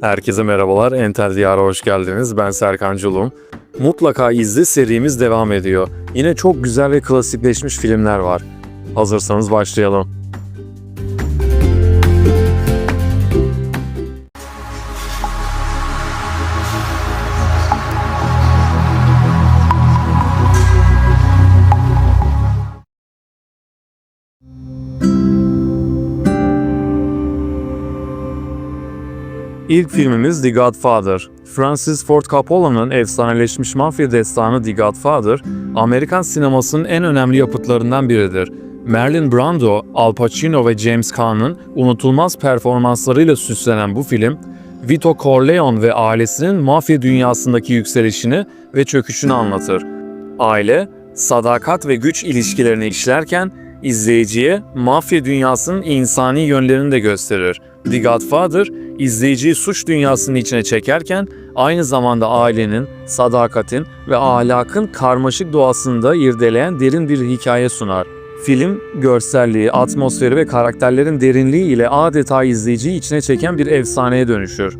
Herkese merhabalar, Entel Diyar'a hoş geldiniz. Ben Serkan Culum. Mutlaka izle serimiz devam ediyor. Yine çok güzel ve klasikleşmiş filmler var. Hazırsanız başlayalım. İlk filmimiz The Godfather. Francis Ford Coppola'nın efsaneleşmiş mafya destanı The Godfather, Amerikan sinemasının en önemli yapıtlarından biridir. Marlon Brando, Al Pacino ve James Caan'ın unutulmaz performanslarıyla süslenen bu film, Vito Corleone ve ailesinin mafya dünyasındaki yükselişini ve çöküşünü anlatır. Aile, sadakat ve güç ilişkilerini işlerken izleyiciye mafya dünyasının insani yönlerini de gösterir. The Godfather, izleyiciyi suç dünyasının içine çekerken aynı zamanda ailenin, sadakatin ve ahlakın karmaşık doğasını da irdeleyen derin bir hikaye sunar. Film, görselliği, atmosferi ve karakterlerin derinliği ile adeta izleyiciyi içine çeken bir efsaneye dönüşür.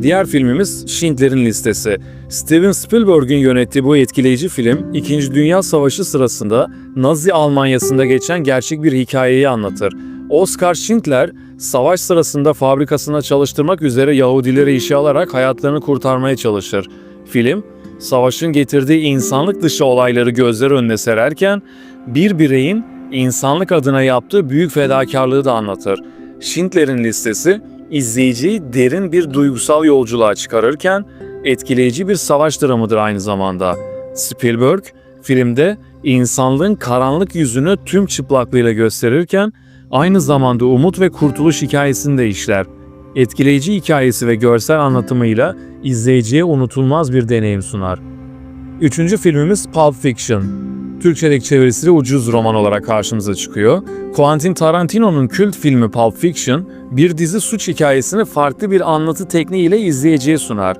Diğer filmimiz Schindler'in Listesi. Steven Spielberg'in yönettiği bu etkileyici film, İkinci Dünya Savaşı sırasında Nazi Almanyası'nda geçen gerçek bir hikayeyi anlatır. Oskar Schindler, savaş sırasında fabrikasına çalıştırmak üzere Yahudileri işe alarak hayatlarını kurtarmaya çalışır. Film, savaşın getirdiği insanlık dışı olayları gözler önüne sererken, bir bireyin insanlık adına yaptığı büyük fedakarlığı da anlatır. Schindler'in Listesi, izleyiciyi derin bir duygusal yolculuğa çıkarırken, etkileyici bir savaş dramıdır aynı zamanda. Spielberg, filmde insanlığın karanlık yüzünü tüm çıplaklığıyla gösterirken, aynı zamanda umut ve kurtuluş hikayesini de işler. Etkileyici hikayesi ve görsel anlatımıyla izleyiciye unutulmaz bir deneyim sunar. Üçüncü filmimiz Pulp Fiction. Türkçedeki çevirisiyle ucuz roman olarak karşımıza çıkıyor. Quentin Tarantino'nun kült filmi Pulp Fiction, bir dizi suç hikayesini farklı bir anlatı tekniğiyle izleyiciye sunar.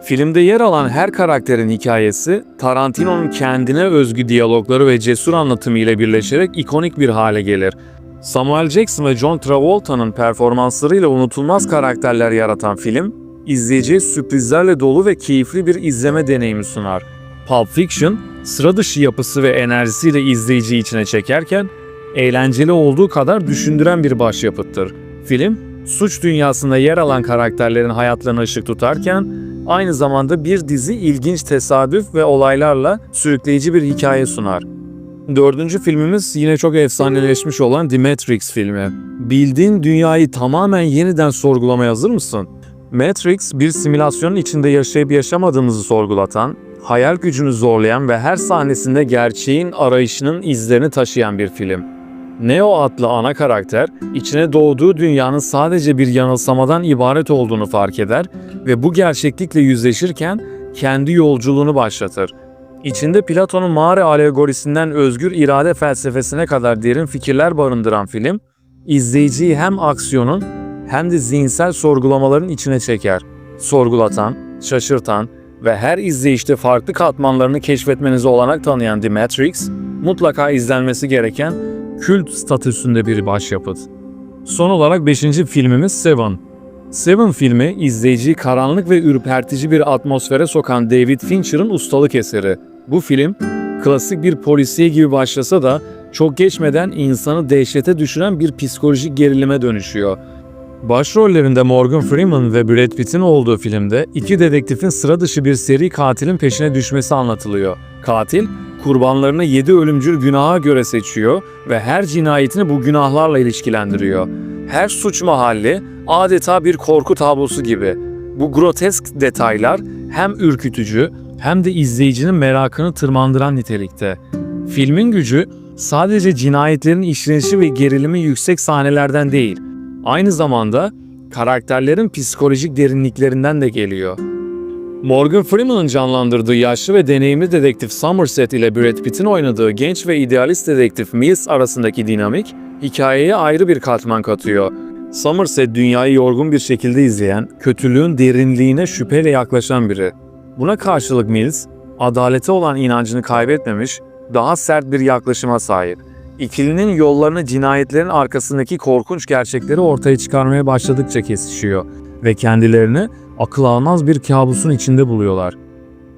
Filmde yer alan her karakterin hikayesi, Tarantino'nun kendine özgü diyalogları ve cesur anlatımı ile birleşerek ikonik bir hale gelir. Samuel Jackson ve John Travolta'nın performanslarıyla unutulmaz karakterler yaratan film, izleyiciye sürprizlerle dolu ve keyifli bir izleme deneyimi sunar. Pulp Fiction, sıra dışı yapısı ve enerjisiyle izleyiciyi içine çekerken, eğlenceli olduğu kadar düşündüren bir başyapıttır. Film, suç dünyasında yer alan karakterlerin hayatlarına ışık tutarken, aynı zamanda bir dizi ilginç tesadüf ve olaylarla sürükleyici bir hikaye sunar. Dördüncü filmimiz yine çok efsaneleşmiş olan The Matrix filmi. Bildiğin dünyayı tamamen yeniden sorgulamaya hazır mısın? Matrix, bir simülasyonun içinde yaşayıp yaşamadığımızı sorgulatan, hayal gücünü zorlayan ve her sahnesinde gerçeğin arayışının izlerini taşıyan bir film. Neo adlı ana karakter, içine doğduğu dünyanın sadece bir yanılsamadan ibaret olduğunu fark eder ve bu gerçeklikle yüzleşirken kendi yolculuğunu başlatır. İçinde Platon'un mağara alegorisinden özgür irade felsefesine kadar derin fikirler barındıran film, izleyiciyi hem aksiyonun hem de zihinsel sorgulamaların içine çeker. Sorgulatan, şaşırtan ve her izleyişte farklı katmanlarını keşfetmenize olanak tanıyan The Matrix, mutlaka izlenmesi gereken kült statüsünde bir başyapıt. Son olarak 5. filmimiz Seven. Seven filmi, izleyiciyi karanlık ve ürpertici bir atmosfere sokan David Fincher'ın ustalık eseri. Bu film, klasik bir polisiye gibi başlasa da çok geçmeden insanı dehşete düşüren bir psikolojik gerilime dönüşüyor. Başrollerinde Morgan Freeman ve Brad Pitt'in olduğu filmde iki dedektifin sıra dışı bir seri katilin peşine düşmesi anlatılıyor. Katil, kurbanlarını 7 ölümcül günaha göre seçiyor ve her cinayetini bu günahlarla ilişkilendiriyor. Her suç mahalli adeta bir korku tablosu gibi. Bu grotesk detaylar hem ürkütücü hem de izleyicinin merakını tırmandıran nitelikte. Filmin gücü sadece cinayetlerin işlenişi ve gerilimi yüksek sahnelerden değil, aynı zamanda karakterlerin psikolojik derinliklerinden de geliyor. Morgan Freeman'ın canlandırdığı yaşlı ve deneyimli dedektif Somerset ile Brad Pitt'in oynadığı genç ve idealist dedektif Mills arasındaki dinamik, hikayeye ayrı bir katman katıyor. Somerset dünyayı yorgun bir şekilde izleyen, kötülüğün derinliğine şüpheyle yaklaşan biri. Buna karşılık Mills, adalete olan inancını kaybetmemiş, daha sert bir yaklaşıma sahip. İkilinin yollarını cinayetlerin arkasındaki korkunç gerçekleri ortaya çıkarmaya başladıkça kesişiyor. ve kendilerini akıl almaz bir kabusun içinde buluyorlar.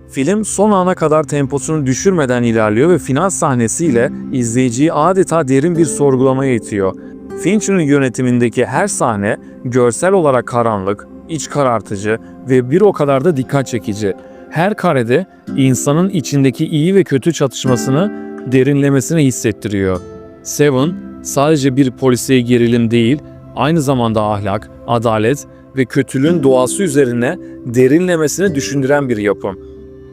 Film son ana kadar temposunu düşürmeden ilerliyor ve final sahnesiyle izleyiciyi adeta derin bir sorgulamaya itiyor. Fincher'ın yönetimindeki her sahne görsel olarak karanlık, iç karartıcı ve bir o kadar da dikkat çekici. Her karede insanın içindeki iyi ve kötü çatışmasını derinlemesine hissettiriyor. Seven sadece bir polisiye gerilim değil, aynı zamanda ahlak, adalet ve kötülüğün doğası üzerine derinlemesine düşündüren bir yapım.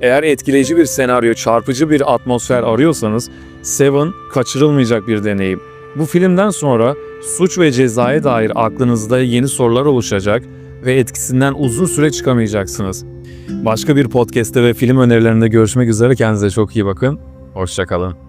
Eğer etkileyici bir senaryo, çarpıcı bir atmosfer arıyorsanız, Seven kaçırılmayacak bir deneyim. Bu filmden sonra suç ve cezaya dair aklınızda yeni sorular oluşacak ve etkisinden uzun süre çıkamayacaksınız. Başka bir podcast'te ve film önerilerinde görüşmek üzere. Kendinize çok iyi bakın. Hoşça kalın.